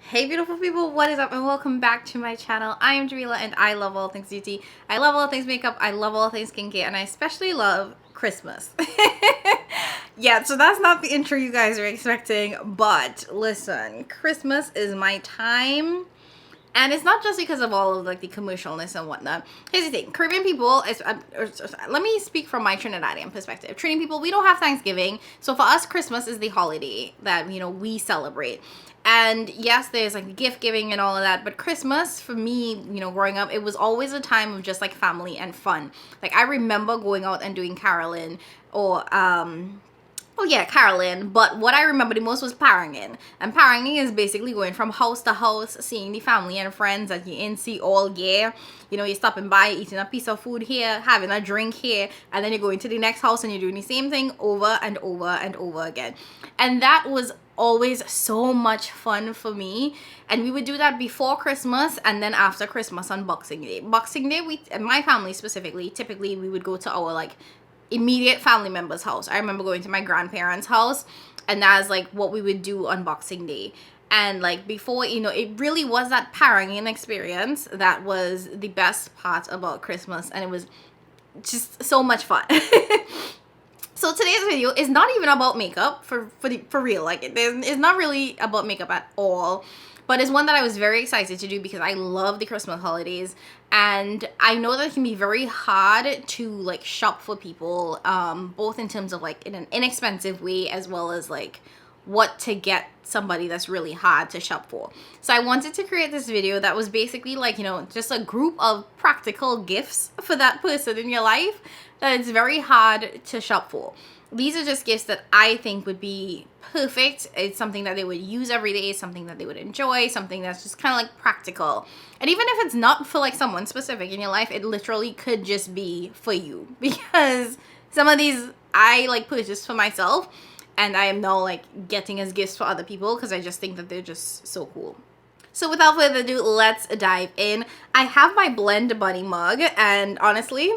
Hey beautiful people, what is up and welcome back to my channel. I am Jamila and I love all things beauty. I love all things makeup, I love all things skincare, and I especially love Christmas. Yeah, so that's not the intro you guys are expecting, but listen, Christmas is my time. And it's not just because of all of like the commercialness and whatnot. Here's the thing, Caribbean people, let me speak from my Trinidadian perspective. Trinidad people, we don't have Thanksgiving. So for us, Christmas is the holiday that, we celebrate. And yes, there's like gift giving and all of that. But Christmas, for me, growing up, it was always a time of just like family and fun. Like I remember going out and doing caroling or, oh yeah, caroling, but what I remember the most was paranging. And paranging is basically going from house to house, seeing the family and friends that you in see all year. You're stopping by, eating a piece of food here, having a drink here, and then you're going to the next house and you're doing the same thing over and over and over again. And that was always so much fun for me. And we would do that before Christmas and then after Christmas on Boxing Day. Boxing Day, my family specifically, typically we would go to our like immediate family member's house. I remember going to my grandparents' house, and that's like what we would do on Boxing Day. And like before, it really was that paranging experience that was the best part about Christmas, and it was just so much fun. So today's video is not even about makeup for real. Like it's not really about makeup at all. But it's one that I was very excited to do because I love the Christmas holidays. And I know that it can be very hard to like shop for people, both in terms of like in an inexpensive way as well as like what to get somebody that's really hard to shop for. So I wanted to create this video that was basically like, just a group of practical gifts for that person in your life that it's very hard to shop for. These are just gifts that I think would be perfect. It's something that they would use every day, something that they would enjoy, something that's just kind of like practical. And even if it's not for like someone specific in your life, it literally could just be for you, because some of these I like purchased for myself and I am now like getting as gifts for other people because I just think that they're just so cool. So without further ado, let's dive in. I have my Blend Bunny mug, and honestly,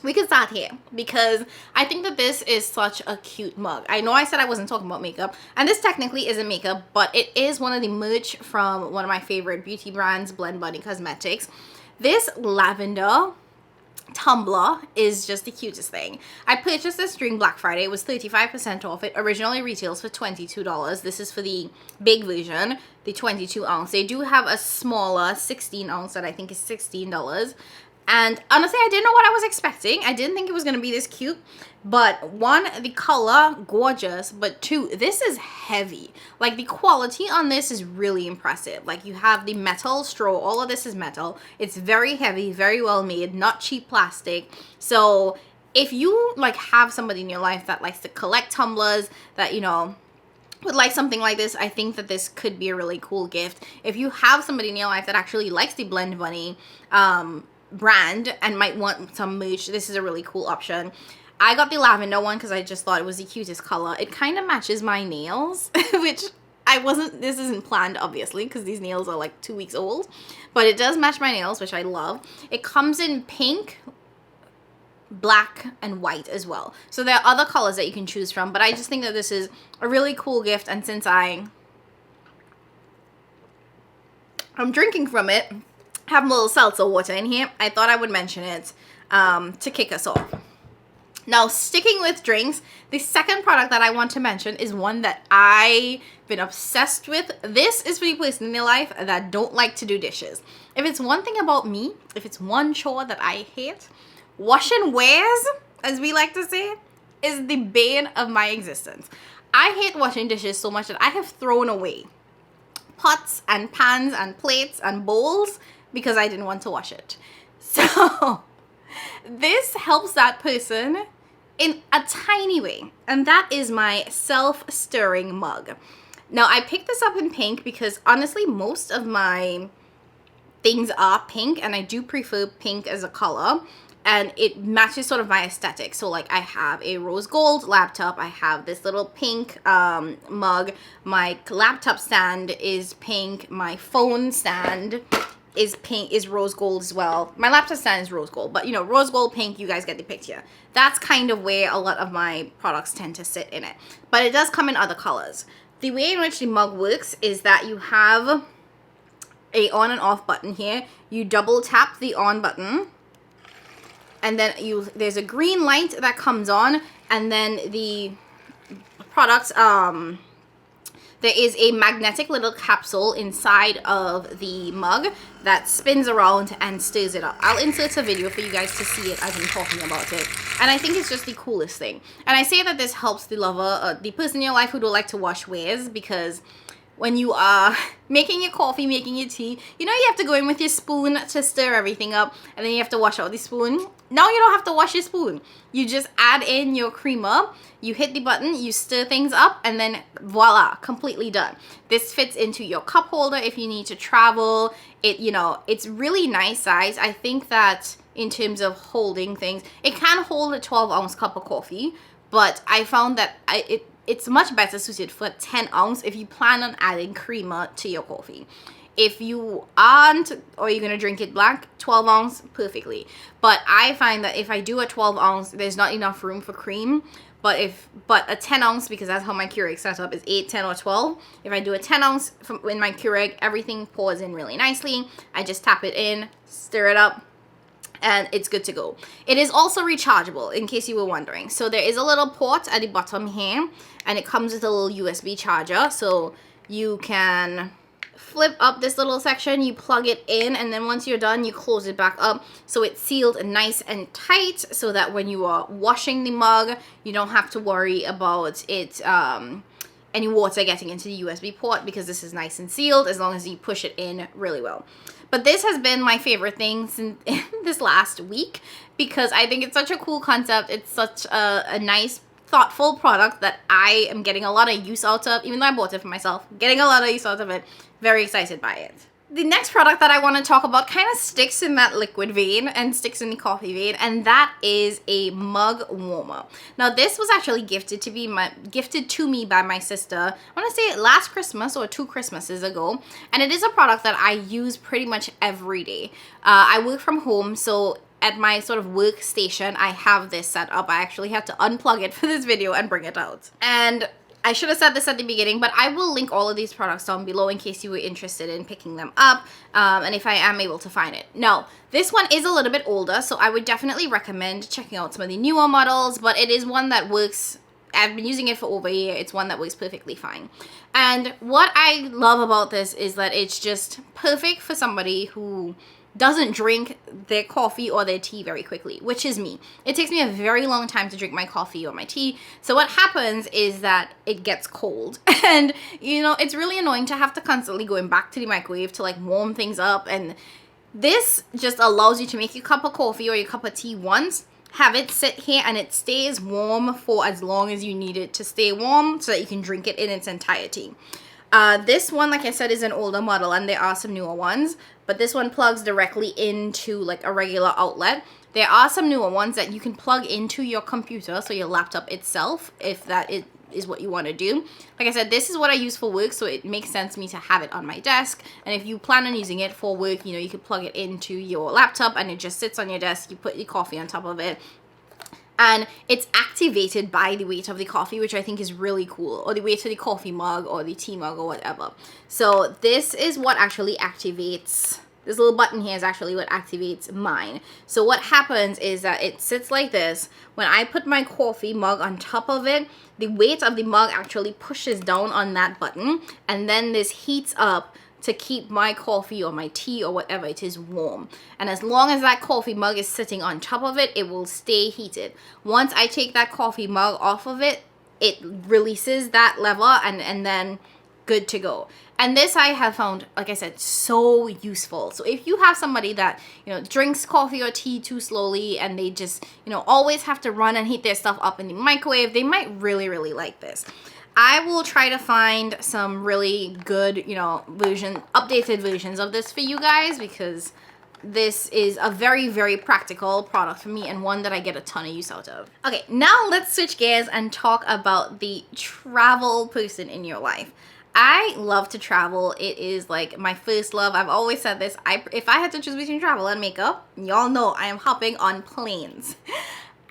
we can start here because I think that this is such a cute mug. I know I said I wasn't talking about makeup, and this technically isn't makeup, but it is one of the merch from one of my favorite beauty brands, Blend Bunny Cosmetics. This lavender tumbler is just the cutest thing. I purchased this during Black Friday. It was 35% off. It originally retails for $22. This is for the big version, the 22 ounce. They do have a smaller 16 ounce that I think is $16. And honestly, I didn't know what I was expecting. I didn't think it was going to be this cute. But one, the color, gorgeous. But two, this is heavy. Like the quality on this is really impressive. Like you have the metal straw. All of this is metal. It's very heavy, very well made, not cheap plastic. So if you like have somebody in your life that likes to collect tumblers, that, would like something like this, I think that this could be a really cool gift. If you have somebody in your life that actually likes the Blend Bunny, brand and might want some merch, this is a really cool option. I got the lavender one because I just thought it was the cutest color. It kind of matches my nails, which this isn't planned obviously because these nails are like 2 weeks old, but it does match my nails, which I love. It comes in pink, black, and white as well. So there are other colors that you can choose from, but I just think that this is a really cool gift, and since I'm drinking from it, have a little seltzer water in here, I thought I would mention it to kick us off. Now, sticking with drinks, the second product that I want to mention is one that I've been obsessed with. This is for the person in your life that don't like to do dishes. If it's one thing about me, if it's one chore that I hate, washing wares, as we like to say, is the bane of my existence. I hate washing dishes so much that I have thrown away pots and pans and plates and bowls because I didn't want to wash it. So this helps that person in a tiny way, and that is my self-stirring mug. Now I picked this up in pink because honestly most of my things are pink, and I do prefer pink as a color, and it matches sort of my aesthetic. So like I have a rose gold laptop, I have this little pink mug, my laptop stand is pink, my phone stand is pink, is rose gold as well. My laptop stand is rose gold, but rose gold, pink, you guys get the picture. That's kind of where a lot of my products tend to sit in it. But it does come in other colors. the way in which the mug works is that you have a on and off button here. You double tap the on button, and then there's a green light that comes on, and then the product, there is a magnetic little capsule inside of the mug that spins around and stirs it up. I'll insert a video for you guys to see it as I'm talking about it. And I think it's just the coolest thing. And I say that this helps the lover, the person in your life who don't like to wash wares, because when you are making your coffee, making your tea, you know you have to go in with your spoon to stir everything up, and then you have to wash out the spoon. Now you don't have to wash your spoon. You just add in your creamer, you hit the button, you stir things up, and then voila, completely done. This fits into your cup holder if you need to travel. It's really nice size. I think that in terms of holding things, it can hold a 12-ounce cup of coffee, but I found that it's much better suited for 10 ounce if you plan on adding creamer to your coffee. If you aren't, or you're gonna drink it black, 12 ounce, perfectly. But I find that if I do a 12 ounce, there's not enough room for cream. But a 10 ounce, because that's how my Keurig setup is, 8, 10, or 12. If I do a 10 ounce in my Keurig, everything pours in really nicely. I just tap it in, stir it up, and it's good to go. It is also rechargeable, in case you were wondering. So there is a little port at the bottom here, and it comes with a little USB charger. So you can flip up this little section, you plug it in, and then once you're done, you close it back up. So it's sealed nice and tight, so that when you are washing the mug, you don't have to worry about it, any water getting into the USB port, because this is nice and sealed as long as you push it in really well. But this has been my favorite thing since this last week, because I think it's such a cool concept. It's such a nice, thoughtful product that I am getting a lot of use out of. Even though I bought it for myself, getting a lot of use out of it. Very excited by it. The next product that I want to talk about kind of sticks in that liquid vein and sticks in the coffee vein, and that is a mug warmer. Now this was actually gifted to me by my sister, I want to say last Christmas or 2 Christmases ago, and it is a product that I use pretty much every day. I work from home, so at my sort of workstation I have this set up. I actually had to unplug it for this video and bring it out. And I should have said this at the beginning, but I will link all of these products down below in case you were interested in picking them up, and if I am able to find it. Now, this one is a little bit older, so I would definitely recommend checking out some of the newer models, but it is one that works. I've been using it for over a year. It's one that works perfectly fine. And what I love about this is that it's just perfect for somebody who doesn't drink their coffee or their tea very quickly, which is me. It takes me a very long time to drink my coffee or my tea. So what happens is that it gets cold, and it's really annoying to have to constantly going back to the microwave to like warm things up. And this just allows you to make your cup of coffee or your cup of tea once, have it sit here, and it stays warm for as long as you need it to stay warm, so that you can drink it in its entirety. This one, like I said, is an older model, and there are some newer ones, but this one plugs directly into like a regular outlet. There are some newer ones that you can plug into your computer, so your laptop itself, if that is what you want to do. Like I said, this is what I use for work, so it makes sense to me to have it on my desk. And if you plan on using it for work, you could plug it into your laptop, and it just sits on your desk. You put your coffee on top of it, and it's activated by the weight of the coffee, which I think is really cool, or the weight of the coffee mug or the tea mug or whatever. So this is what actually activates, this little button here is actually what activates mine. So what happens is that it sits like this. When I put my coffee mug on top of it, the weight of the mug actually pushes down on that button, and then this heats up to keep my coffee or my tea or whatever it is warm. And as long as that coffee mug is sitting on top of it, it will stay heated. Once I take that coffee mug off of it, it releases that lever, and then good to go. And this I have found, like I said, so useful. So if you have somebody that, drinks coffee or tea too slowly, and they just, always have to run and heat their stuff up in the microwave, they might really, really like this. I will try to find some really good, updated versions of this for you guys, because this is a very, very practical product for me, and one that I get a ton of use out of. Okay, now let's switch gears and talk about the travel person in your life. I love to travel. It is like my first love. I've always said this. If I had to choose between travel and makeup, y'all know I am hopping on planes.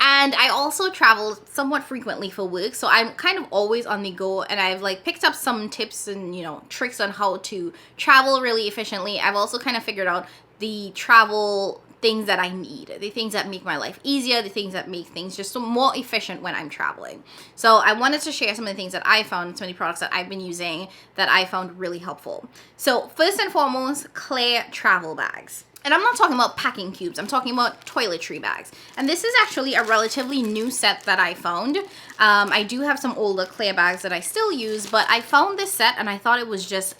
And I also travel somewhat frequently for work, so I'm kind of always on the go, and I've like picked up some tips and, you know, tricks on how to travel really efficiently. I've also kind of figured out the travel things that I need, the things that make my life easier, the things that make things just more efficient when I'm traveling. So I wanted to share some of the things that I found, some of the products that I've been using that I found really helpful. So first and foremost, clear travel bags. And I'm not talking about packing cubes, I'm talking about toiletry bags. And this is actually a relatively new set that I found. I do have some older clear bags that I still use, but I found this set and I thought it was just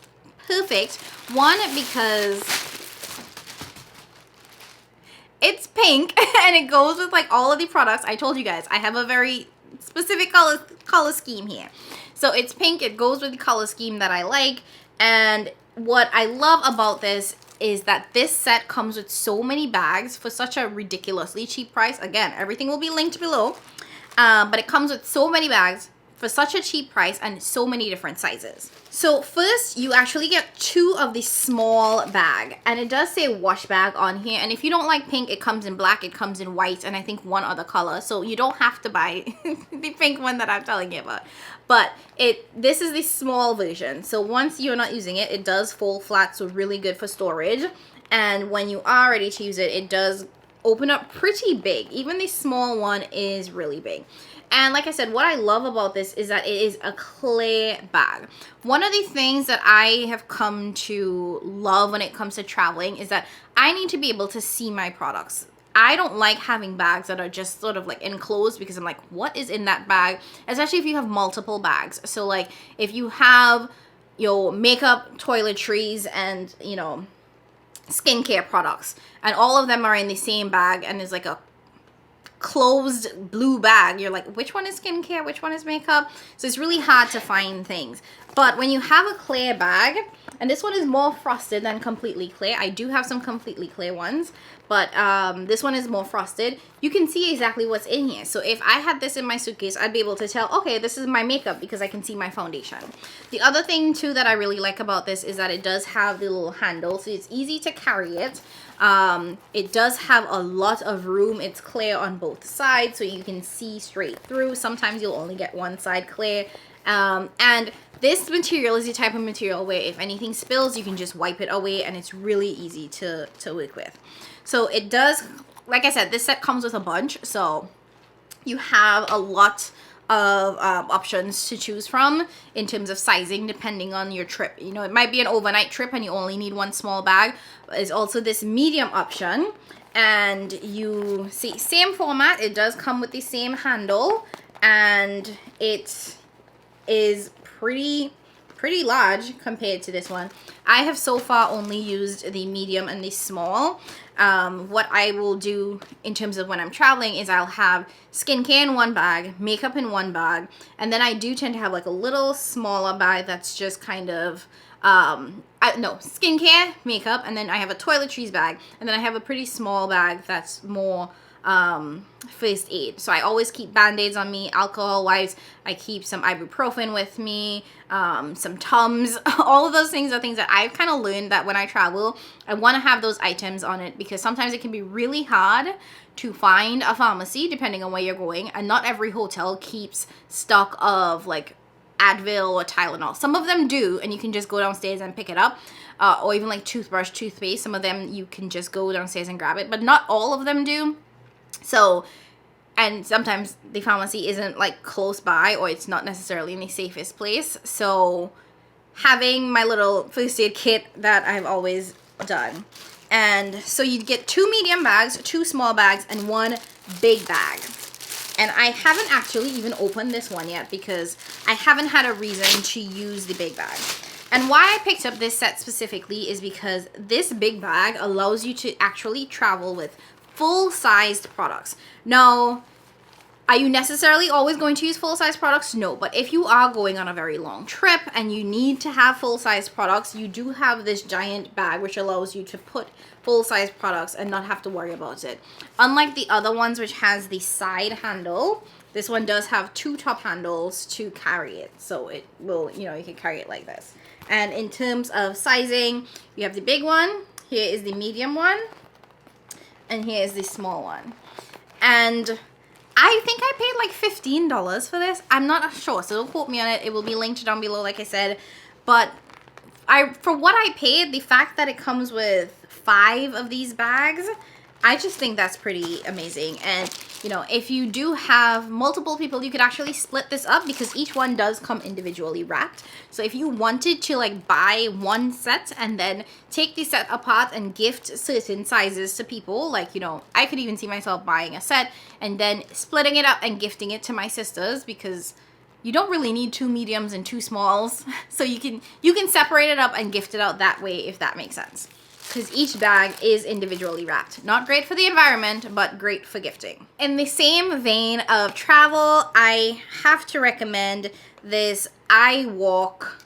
perfect. One, because it's pink and it goes with like all of the products. I told you guys, I have a very specific color scheme here. So it's pink, it goes with the color scheme that I like. And what I love about this is that this set comes with so many bags for such a ridiculously cheap price. Again, everything will be linked below. But it comes with so many bags for such a cheap price and so many different sizes. So first, you actually get 2 of the small bag, and it does say wash bag on here. And if you don't like pink, it comes in black, it comes in white, and I think one other color. So you don't have to buy the pink one that I'm telling you about. But this is the small version. So once you're not using it, it does fold flat, so really good for storage. And when you are ready to use it, it does open up pretty big. Even the small one is really big. And like I said, what I love about this is that it is a clear bag. One of the things that I have come to love when it comes to traveling is that I need to be able to see my products. I don't like having bags that are just sort of like enclosed, because I'm like, what is in that bag? Especially if you have multiple bags. So like if you have your makeup, toiletries, and, you know, skincare products, and all of them are in the same bag, and there's like a closed blue bag, you're like, which one is skincare, which one is makeup? So it's really hard to find things. But when you have a clear bag, and this one is more frosted than completely clear, I do have some completely clear ones, but this one is more frosted, you can see exactly what's in here. So if I had this in my suitcase, I'd be able to tell, okay, this is my makeup, because I can see my foundation. The other thing too that I really like about this is that it does have the little handle, so it's easy to carry it. It does have a lot of room. It's clear on both sides, so you can see straight through. Sometimes you'll only get one side clear. And this material is the type of material where if anything spills, you can just wipe it away, and it's really easy to work with. So it does, like I said, this set comes with a bunch, so you have a lot of options to choose from in terms of sizing, depending on your trip. You know, it might be an overnight trip and you only need one small bag. There's also this medium option, and you see, same format, it does come with the same handle, and it is pretty large compared to this one. I have so far only used the medium and the small. What I will do in terms of when I'm traveling is I'll have skincare in one bag, makeup in one bag, and then I do tend to have like a little smaller bag that's just kind of skincare, makeup, and then I have a toiletries bag, and then I have a pretty small bag that's more first aid. So I always keep band-aids on me, alcohol wipes, I keep some ibuprofen with me, some Tums. All of those things are things that I've kind of learned that when I travel, I want to have those items on it, because sometimes it can be really hard to find a pharmacy depending on where you're going, and not every hotel keeps stock of like Advil or Tylenol. Some of them do, and you can just go downstairs and pick it up, or even like toothbrush, toothpaste. Some of them you can just go downstairs and grab it, but not all of them do. So, and sometimes the pharmacy isn't like close by, or it's not necessarily in the safest place. So having my little first aid kit that I've always done. And so you'd get 2 medium bags, 2 small bags, and 1 big bag. And I haven't actually even opened this one yet, because I haven't had a reason to use the big bag. And why I picked up this set specifically is because this big bag allows you to actually travel with full-sized products. Now, are you necessarily always going to use full-size products? No, but if you are going on a very long trip and you need to have full-size products, you do have this giant bag which allows you to put full-size products and not have to worry about it. Unlike the other ones which has the side handle, this one does have 2 top handles to carry it. So it will, you know, you can carry it like this. And in terms of sizing, you have the big one, here is the medium one, and here is the small one. And I think I paid like $15 for this. I'm not sure, so don't quote me on it. It will be linked down below, like I said. But for what I paid, the fact that it comes with 5 of these bags, I just think that's pretty amazing. And, you know, if you do have multiple people, you could actually split this up because each one does come individually wrapped. So if you wanted to like buy one set and then take the set apart and gift certain sizes to people, like, you know, I could even see myself buying a set and then splitting it up and gifting it to my sisters, because you don't really need 2 mediums and 2 smalls. So you can separate it up and gift it out that way, if that makes sense. Because each bag is individually wrapped. Not great for the environment, but great for gifting. In the same vein of travel, I have to recommend this iWalk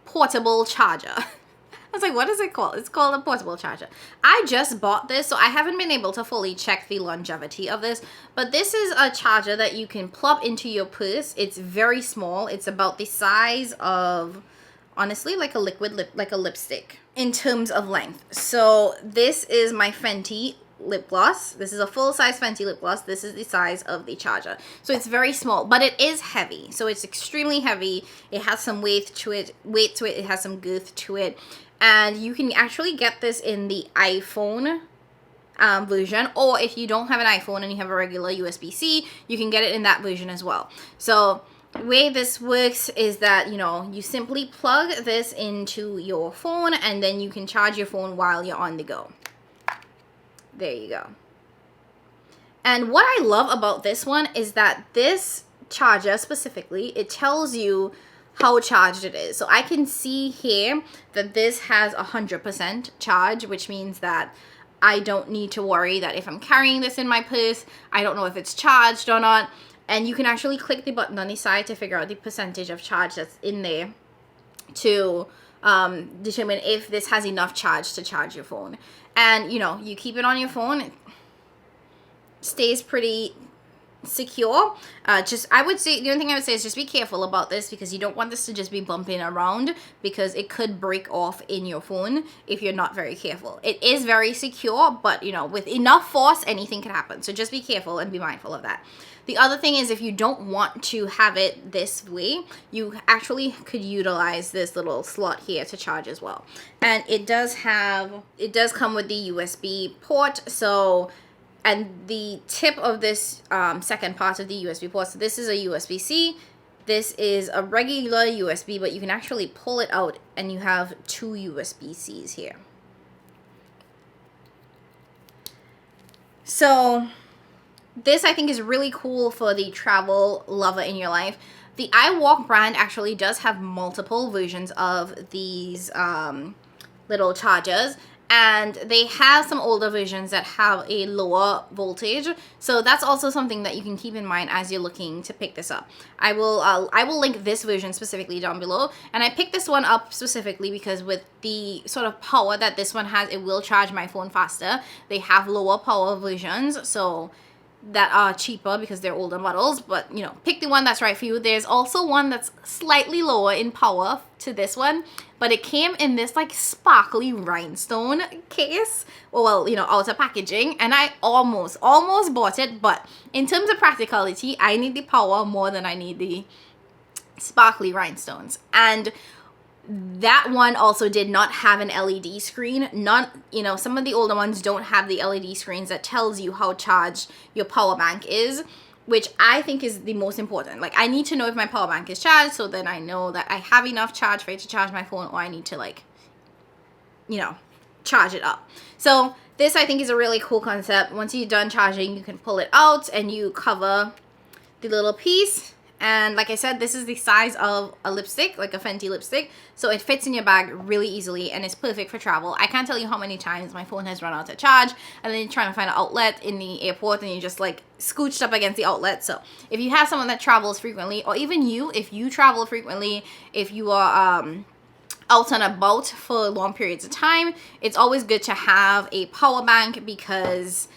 portable charger. I was like, what is it called? It's called a portable charger. I just bought this, so I haven't been able to fully check the longevity of this, but this is a charger that you can plop into your purse. It's very small. It's about the size of, honestly, like a like a lipstick in terms of length. So this is my Fenty lip gloss. This is a full-size Fenty lip gloss. This is the size of the charger. So it's very small, but it is heavy. So it's extremely heavy. It has some weight to it. It has some girth to it. And you can actually get this in the iPhone version, or if you don't have an iPhone and you have a regular USB-C, you can get it in that version as well. So the way this works is that, you know, you simply plug this into your phone and then you can charge your phone while you're on the go. There you go. And what I love about this one is that this charger specifically, it tells you how charged it is. So I can see here that this has 100% charge, which means that I don't need to worry that if I'm carrying this in my purse, I don't know if it's charged or not. And you can actually click the button on the side to figure out the percentage of charge that's in there to determine if this has enough charge to charge your phone. And, you know, you keep it on your phone, it stays pretty secure. I would say, the only thing I would say is just be careful about this, because you don't want this to just be bumping around, because it could break off in your phone if you're not very careful. It is very secure, but, you know, with enough force, anything can happen. So just be careful and be mindful of that. The other thing is, if you don't want to have it this way, you actually could utilize this little slot here to charge as well. And it does come with the USB port. So, and the tip of this second part of the USB port, so this is a USB-C, this is a regular USB, but you can actually pull it out and you have 2 USB-Cs here. So this, I think, is really cool for the travel lover in your life. The iWalk brand actually does have multiple versions of these little chargers, and they have some older versions that have a lower voltage. So that's also something that you can keep in mind as you're looking to pick this up. I will link this version specifically down below, and I picked this one up specifically because with the sort of power that this one has, it will charge my phone faster. They have lower power versions, so that are cheaper because they're older models, but, you know, pick the one that's right for you. There's also one that's slightly lower in power to this one, but it came in this like sparkly rhinestone case, well, you know, outer packaging, and I almost bought it, but in terms of practicality, I need the power more than I need the sparkly rhinestones. And that one also did not have an LED screen. You know, some of the older ones don't have the LED screens that tells you how charged your power bank is, which I think is the most important. Like, I need to know if my power bank is charged, so then I know that I have enough charge for it to charge my phone, or I need to, like, you know, charge it up. So this, I think, is a really cool concept. Once you're done charging, you can pull it out and you cover the little piece. And like I said, this is the size of a lipstick, like a Fenty lipstick. So it fits in your bag really easily and it's perfect for travel. I can't tell you how many times my phone has run out of charge and then you're trying to find an outlet in the airport and you're just like scooched up against the outlet. So if you have someone that travels frequently, or even you, if you travel frequently, if you are out and about for long periods of time, it's always good to have a power bank because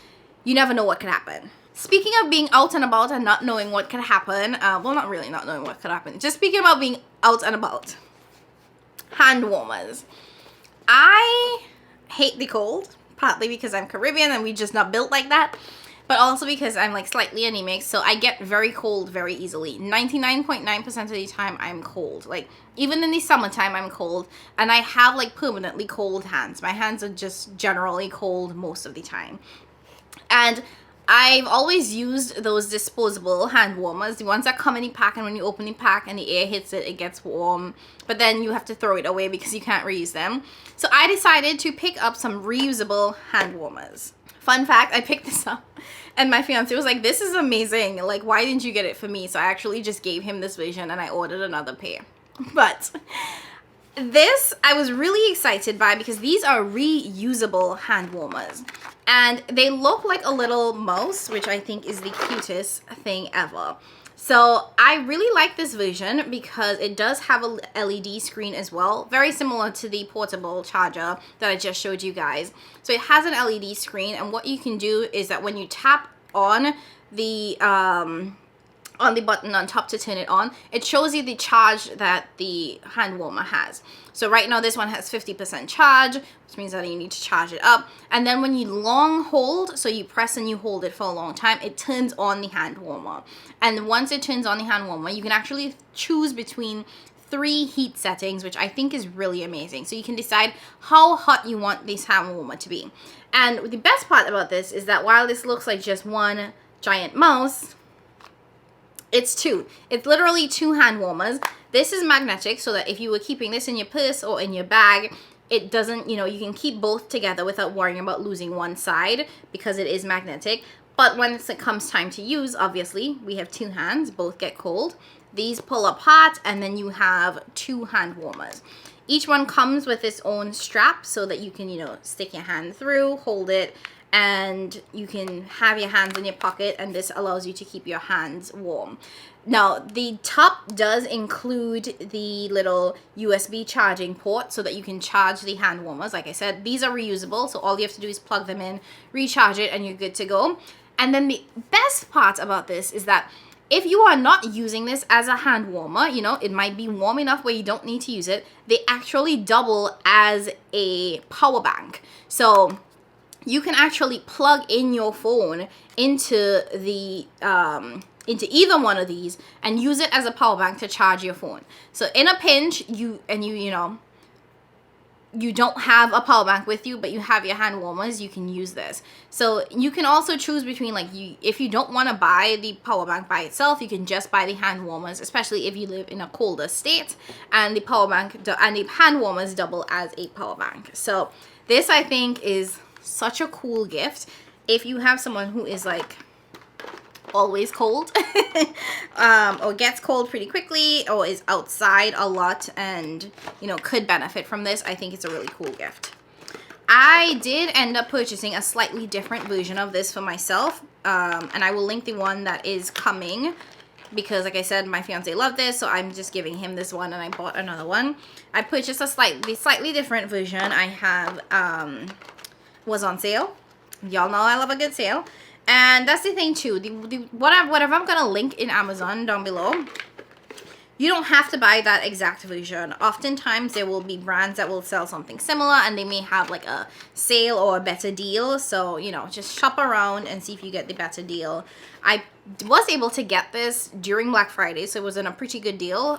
you never know what could happen. Speaking of being out and about and not knowing what could happen, well, not really not knowing what could happen, just speaking about being out and about, hand warmers. I hate the cold, partly because I'm Caribbean and we just not built like that, but also because I'm like slightly anemic, so I get very cold very easily. 99.9% of the time I'm cold. Like even in the summertime I'm cold, and I have like permanently cold hands. My hands are just generally cold most of the time. And I've always used those disposable hand warmers, the ones that come in the pack, and when you open the pack and the air hits it, it gets warm, but then you have to throw it away because you can't reuse them. So I decided to pick up some reusable hand warmers. Fun fact, I picked this up and my fiance was like, this is amazing, like why didn't you get it for me? So I actually just gave him this vision and I ordered another pair. But this I was really excited by because these are reusable hand warmers and they look like a little mouse, which I think is the cutest thing ever. So I really like this version because it does have a LED screen as well, very similar to the portable charger that I just showed you guys. So it has an LED screen, and what you can do is that when you tap on the button on top to turn it on, it shows you the charge that the hand warmer has. So right now this one has 50% charge, which means that you need to charge it up. And then when you long hold, so you press and you hold it for a long time, it turns on the hand warmer. And once it turns on the hand warmer, you can actually choose between 3 heat settings, which I think is really amazing. So you can decide how hot you want this hand warmer to be. And the best part about this is that while this looks like just one giant mouse, it's 2. It's literally 2 hand warmers. This is magnetic, so that if you were keeping this in your purse or in your bag, it doesn't, you know, you can keep both together without worrying about losing one side because it is magnetic. But when it comes time to use, obviously, we have 2 hands, both get cold. These pull apart, and then you have 2 hand warmers. Each one comes with its own strap so that you can, you know, stick your hand through, hold it, and you can have your hands in your pocket, and this allows you to keep your hands warm. Now, the top does include the little USB charging port so that you can charge the hand warmers. Like I said, these are reusable, so all you have to do is plug them in, recharge it, and you're good to go. And then the best part about this is that if you are not using this as a hand warmer, you know, it might be warm enough where you don't need to use it, they actually double as a power bank. So you can actually plug in your phone into the into either one of these and use it as a power bank to charge your phone. So in a pinch, you don't have a power bank with you, but you have your hand warmers, you can use this. So you can also choose between, like, if you don't want to buy the power bank by itself, you can just buy the hand warmers, especially if you live in a colder state, and the power bank and the hand warmers double as a power bank. So this, I think, is such a cool gift if you have someone who is like always cold or gets cold pretty quickly or is outside a lot and, you know, could benefit from this. I think it's a really cool gift. I did end up purchasing a slightly different version of this for myself, and I will link the one that is coming because, like I said, my fiance loved this, so I'm just giving him this one, and I bought another one. I purchased a slightly different version. I have was on sale. Y'all know I love a good sale. And that's the thing too, whatever I'm gonna link in Amazon down below, you don't have to buy that exact version. Oftentimes there will be brands that will sell something similar and they may have like a sale or a better deal. So, you know, just shop around and see if you get the better deal. I was able to get this during Black Friday, so it was in a pretty good deal.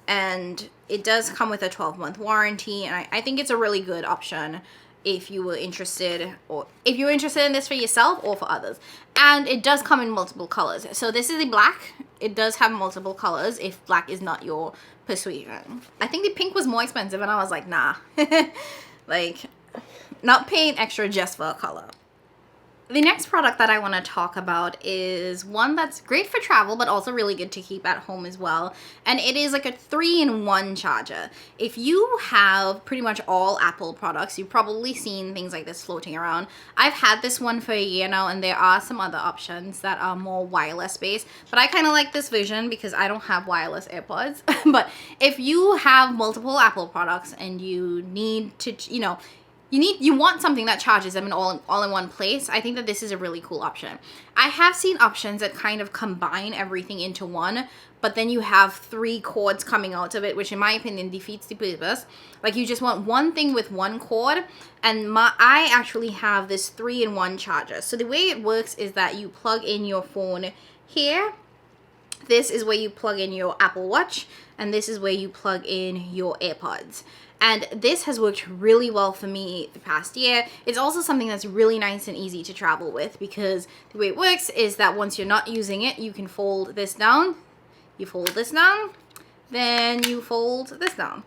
And it does come with a 12-month warranty, and I think it's a really good option if you were interested, or if you're interested in this for yourself or for others. And it does come in multiple colors. So this is the black. It does have multiple colors if black is not your persuasion. I think the pink was more expensive, and I was like, nah. Like, not paying extra just for a color. The next product that I want to talk about is one that's great for travel, but also really good to keep at home as well. And it is like a 3-in-1 charger. If you have pretty much all Apple products, you've probably seen things like this floating around. I've had this one for a year now, and there are some other options that are more wireless based, but I kind of like this version because I don't have wireless AirPods. But if you have multiple Apple products and you need to, you know, you want something that charges them in all in one place. I think that this is a really cool option. I have seen options that kind of combine everything into one, but then you have 3 cords coming out of it, which in my opinion defeats the purpose. Like, you just want one thing with one cord, and I actually have this 3-in-1 charger. So the way it works is that you plug in your phone here. This is where you plug in your Apple Watch, and this is where you plug in your AirPods. And this has worked really well for me the past year. It's also something that's really nice and easy to travel with, because the way it works is that once you're not using it, you can fold this down, you fold this down, then you fold this down,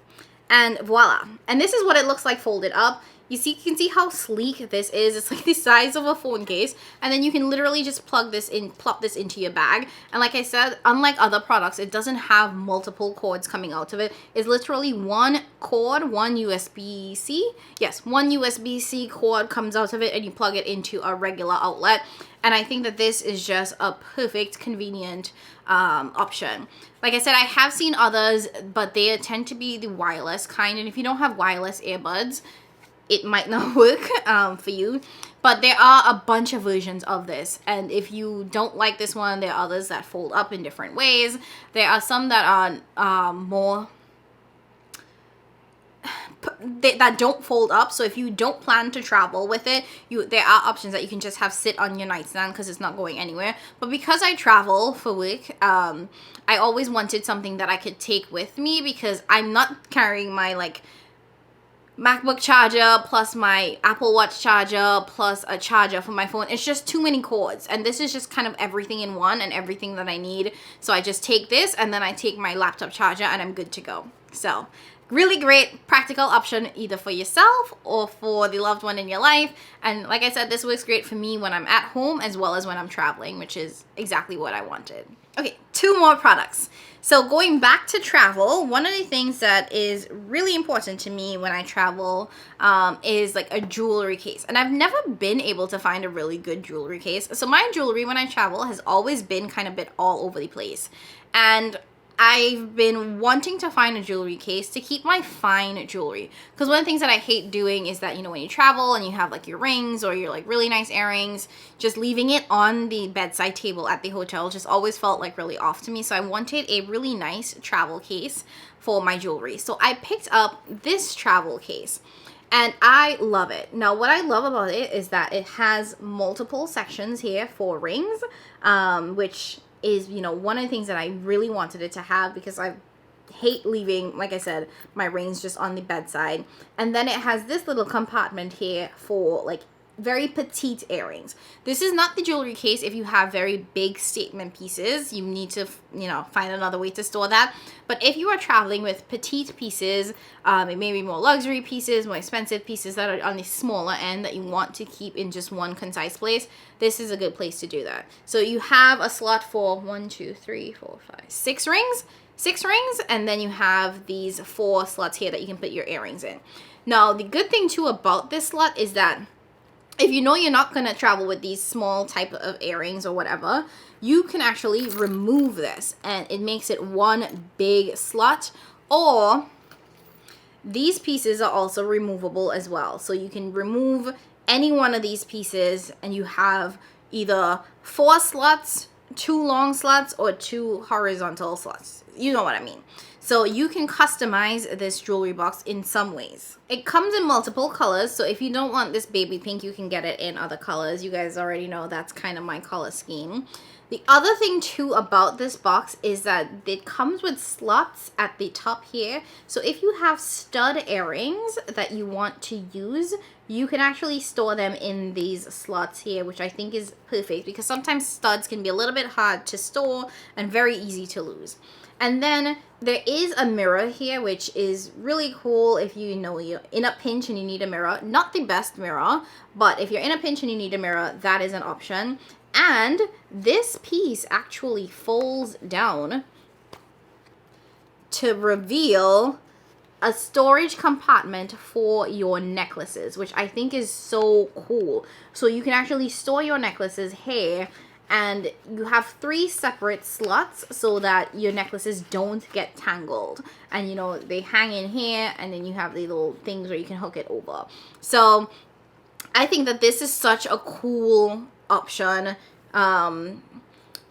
and voila. And this is what it looks like folded up. You can see how sleek this is. It's like the size of a phone case, and then you can literally just plug this in, plop this into your bag. And like I said, unlike other products, it doesn't have multiple cords coming out of it. It's literally one cord, one USB-C. Yes, one USB-C cord comes out of it, and you plug it into a regular outlet. And I think that this is just a perfect, convenient option. Like I said, I have seen others, but they tend to be the wireless kind. And if you don't have wireless earbuds, it might not work for you. But there are a bunch of versions of this. And if you don't like this one, there are others that fold up in different ways. There are some that are more... that don't fold up. So if you don't plan to travel with it, there are options that you can just have sit on your nightstand because it's not going anywhere. But because I travel for work, I always wanted something that I could take with me, because I'm not carrying my like MacBook charger plus my Apple Watch charger plus a charger for my phone. It's just too many cords, and this is just kind of everything in one and everything that I need. So I just take this, and then I take my laptop charger, and I'm good to go. So really great practical option, either for yourself or for the loved one in your life. And like I said, this works great for me when I'm at home as well as when I'm traveling, which is exactly what I wanted. Okay, 2 more products. So going back to travel, one of the things that is really important to me when I travel is like a jewelry case. And I've never been able to find a really good jewelry case. So my jewelry when I travel has always been kind of a bit all over the place. And I've been wanting to find a jewelry case to keep my fine jewelry. Because one of the things that I hate doing is that, you know, when you travel and you have like your rings or your like really nice earrings, just leaving it on the bedside table at the hotel just always felt like really off to me. So I wanted a really nice travel case for my jewelry. So I picked up this travel case, and I love it. Now, what I love about it is that it has multiple sections here for rings, which is, you know, one of the things that I really wanted it to have, because I hate leaving, like I said, my rings just on the bedside. And then it has this little compartment here for like very petite earrings. This is not the jewelry case if you have very big statement pieces. You need to, you know, find another way to store that. But if you are traveling with petite pieces, it may be more luxury pieces, more expensive pieces that are on the smaller end that you want to keep in just one concise place, this is a good place to do that. So you have a slot for 6 rings. 6 rings, and then you have these 4 slots here that you can put your earrings in. Now, the good thing too about this slot is that if you know you're not going to travel with these small type of earrings or whatever, you can actually remove this, and it makes it one big slot. Or these pieces are also removable as well. So you can remove any one of these pieces, and you have either 4 slots, 2 long slots, or 2 horizontal slots. You know what I mean. So you can customize this jewelry box in some ways. It comes in multiple colors, so if you don't want this baby pink, you can get it in other colors. You guys already know that's kind of my color scheme. The other thing too about this box is that it comes with slots at the top here. So if you have stud earrings that you want to use, you can actually store them in these slots here, which I think is perfect, because sometimes studs can be a little bit hard to store and very easy to lose. And then there is a mirror here, which is really cool if you know you're in a pinch and you need a mirror. Not the best mirror, but if you're in a pinch and you need a mirror, that is an option. And this piece actually folds down to reveal a storage compartment for your necklaces, which I think is so cool. So you can actually store your necklaces here, and you have 3 separate slots so that your necklaces don't get tangled, and you know, they hang in here, and then you have the little things where you can hook it over. So I think that this is such a cool option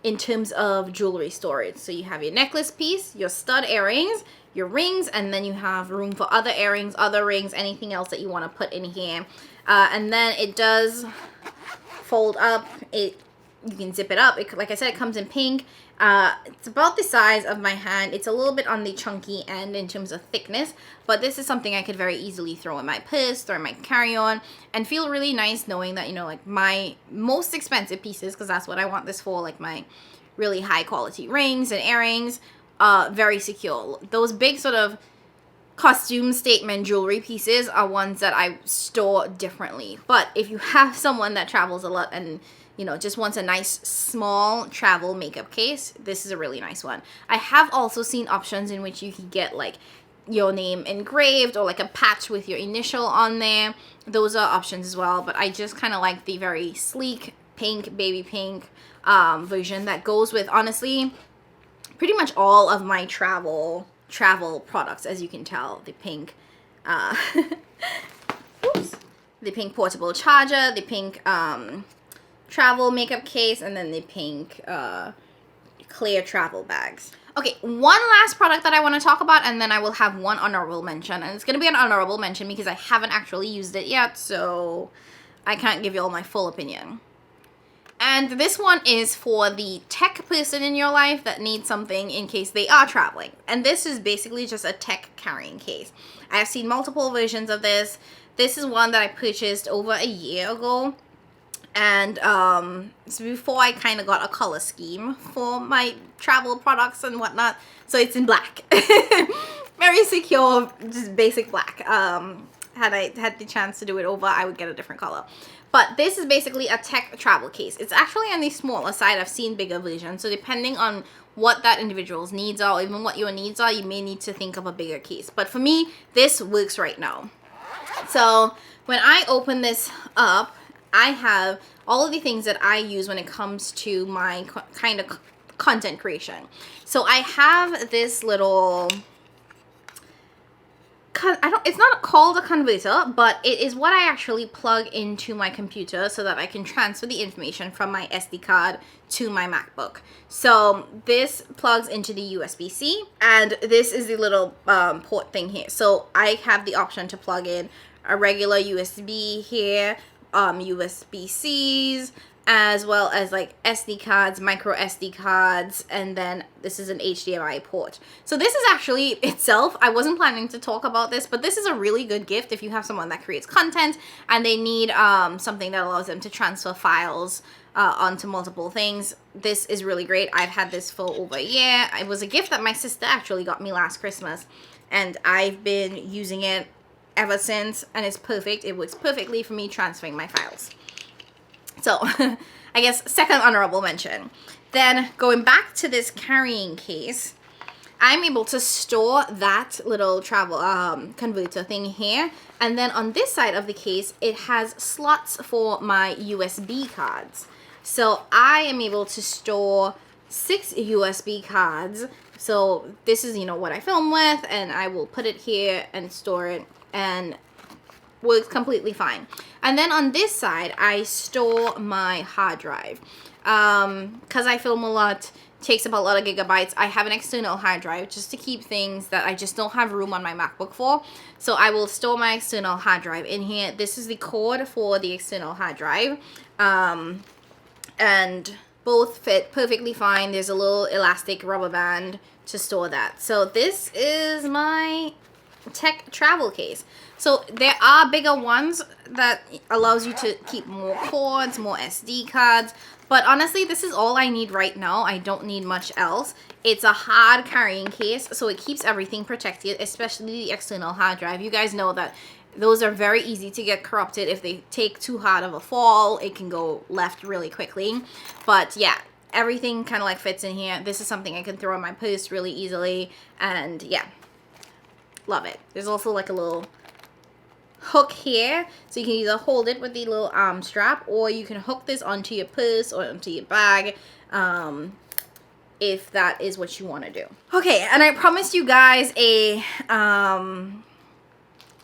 in terms of jewelry storage. So you have your necklace piece, your stud earrings, your rings, and then you have room for other earrings, other rings, anything else that you want to put in here. And then it does fold up. You can zip it up. Like I said, it comes in pink. It's about the size of my hand. It's a little bit on the chunky end in terms of thickness, but this is something I could very easily throw in my purse, throw in my carry-on, and feel really nice knowing that, you know, like my most expensive pieces, because that's what I want this for, like my really high quality rings and earrings, very secure. Those big sort of costume statement jewelry pieces are ones that I store differently. But if you have someone that travels a lot and, you know, just wants a nice small travel makeup case, this is a really nice one. I have also seen options in which you can get like your name engraved or like a patch with your initial on there. Those are options as well, but I just kind of like the very sleek pink, baby pink version that goes with, honestly, pretty much all of my travel products. As you can tell, the pink oops, the pink portable charger, the pink travel makeup case, and then the pink clear travel bags. Okay, one last product that I want to talk about, and then I will have one honorable mention, and it's going to be an honorable mention because I haven't actually used it yet, so I can't give you all my full opinion. And this one is for the tech person in your life that needs something in case they are traveling. And this is basically just a tech carrying case. I've seen multiple versions of this. This is one that I purchased over a year ago. And so before I kind of got a color scheme for my travel products and whatnot. So it's in black. Very secure, just basic black. Had I had the chance to do it over, I would get a different color. But this is basically a tech travel case. It's actually on the smaller side. I've seen bigger versions. So depending on what that individual's needs are, or even what your needs are, you may need to think of a bigger case. But for me, this works right now. So when I open this up, I have all of the things that I use when it comes to my kind of content creation. So I have this little, it's not called a converter, but it is what I actually plug into my computer so that I can transfer the information from my SD card to my MacBook. So this plugs into the USB-C, and this is the little port thing here. So I have the option to plug in a regular USB here, USB-Cs, as well as like SD cards, micro SD cards, and then this is an HDMI port. So this is actually itself, I wasn't planning to talk about this, but this is a really good gift if you have someone that creates content and they need something that allows them to transfer files onto multiple things. This is really great. I've had this for over a year. It was a gift that my sister actually got me last Christmas, and I've been using it ever since, and it's perfect. It works perfectly for me transferring my files. So I guess second honorable mention. Then going back to this carrying case, I'm able to store that little travel converter thing here, and then on this side of the case it has slots for my USB cards. So I am able to store 6 USB cards. So this is, you know, what I film with, and I will put it here and store it, and works completely fine. And then on this side, I store my hard drive. Because I film a lot, takes up a lot of gigabytes, I have an external hard drive just to keep things that I just don't have room on my MacBook for. So I will store my external hard drive in here. This is the cord for the external hard drive. And both fit perfectly fine. There's a little elastic rubber band to store that. So this is my tech travel case. So there are bigger ones that allows you to keep more cords, more SD cards, but honestly this is all I need right now. I don't need much else. It's a hard carrying case, so it keeps everything protected, especially the external hard drive. You guys know that those are very easy to get corrupted. If they take too hard of a fall, it can go left really quickly. But yeah, everything kind of like fits in here. This is something I can throw in my purse really easily, and yeah, love it. There's also like a little hook here, so you can either hold it with the little strap, or you can hook this onto your purse or onto your bag, if that is what you want to do. Okay, and I promised you guys a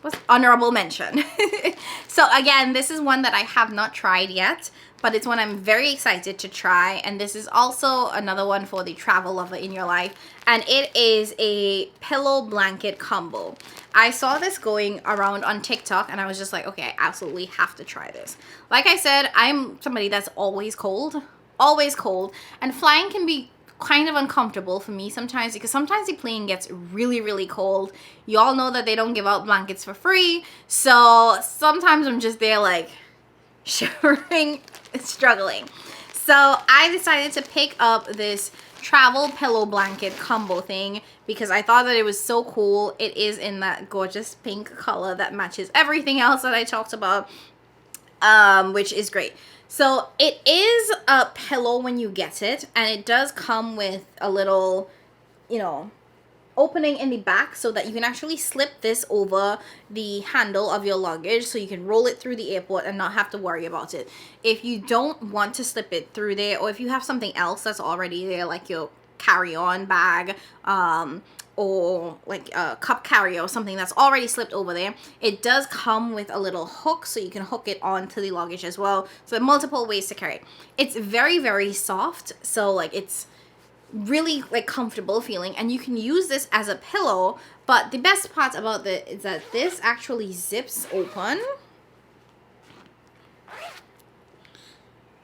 what's honorable mention. So again, this is one that I have not tried yet, but it's one I'm very excited to try, and this is also another one for the travel lover in your life, and it is a pillow blanket combo. I saw this going around on TikTok, and I was just like, okay, I absolutely have to try this. Like I said, I'm somebody that's always cold, and flying can be kind of uncomfortable for me sometimes, because sometimes the plane gets really cold. You all know that they don't give out blankets for free, so sometimes I'm just there like shivering, struggling. So I decided to pick up this travel pillow blanket combo thing because I thought that it was so cool. It is in that gorgeous pink color that matches everything else that I talked about, which is great. So it is a pillow when you get it, and it does come with a little, you know, opening in the back so that you can actually slip this over the handle of your luggage, so you can roll it through the airport and not have to worry about it. If you don't want to slip it through there, or if you have something else that's already there, like your carry-on bag, or like a cup carrier or something that's already slipped over there, it does come with a little hook, so you can hook it onto the luggage as well. So there are multiple ways to carry it. It's very soft, so like it's really like comfortable feeling, and you can use this as a pillow. But the best part about it is that this actually zips open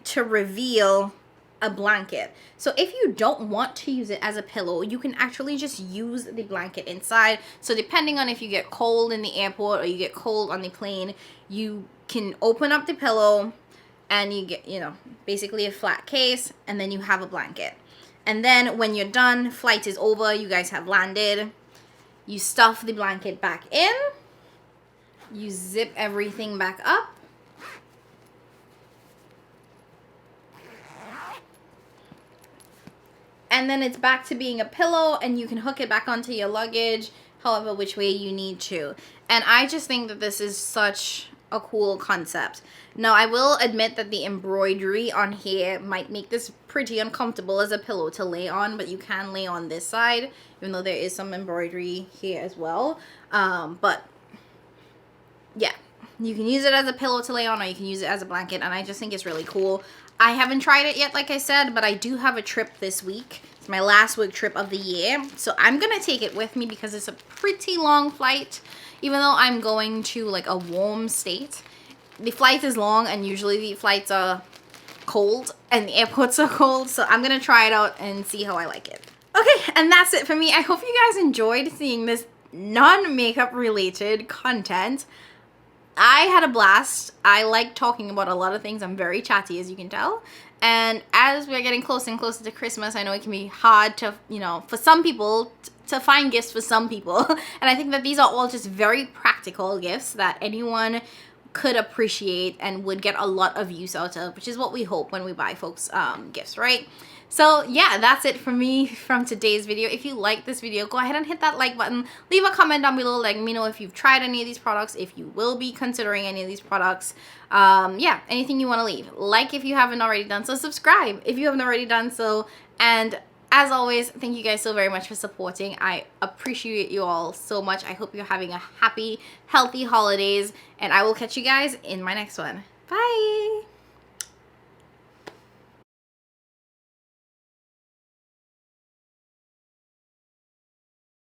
to reveal a blanket. So if you don't want to use it as a pillow, you can actually just use the blanket inside. So depending on if you get cold in the airport or you get cold on the plane, you can open up the pillow and you get, you know, basically a flat case, and then you have a blanket. And then when you're done, flight is over, you guys have landed, you stuff the blanket back in, you zip everything back up, and then it's back to being a pillow, and you can hook it back onto your luggage however which way you need to. And I just think that this is such a cool concept. Now, I will admit that the embroidery on here might make this pretty uncomfortable as a pillow to lay on, but you can lay on this side, even though there is some embroidery here as well. But yeah, you can use it as a pillow to lay on, or you can use it as a blanket, and I just think it's really cool. I haven't tried it yet, like I said, but I do have a trip this week. It's my last week trip of the year, so I'm gonna take it with me because it's a pretty long flight. Even though I'm going to like a warm state, the flight is long, and usually the flights are cold and the airports are cold, so I'm gonna try it out and see how I like it. Okay, and that's it for me. I hope you guys enjoyed seeing this non-makeup related content. I had a blast. I like talking about a lot of things. I'm very chatty, as you can tell. And as we're getting closer and closer to Christmas, I know it can be hard to, you know, for some people, to find gifts for some people. And I think that these are all just very practical gifts that anyone could appreciate and would get a lot of use out of, which is what we hope when we buy folks gifts, right? So yeah, that's it for me from today's video. If you like this video, go ahead and hit that like button. Leave a comment down below letting me know if you've tried any of these products, if you will be considering any of these products. Yeah, anything you want to leave. Like if you haven't already done so, subscribe if you haven't already done so, and as always, thank you guys so very much for supporting. I appreciate you all so much. I hope you're having a happy, healthy holidays, and I will catch you guys in my next one. Bye!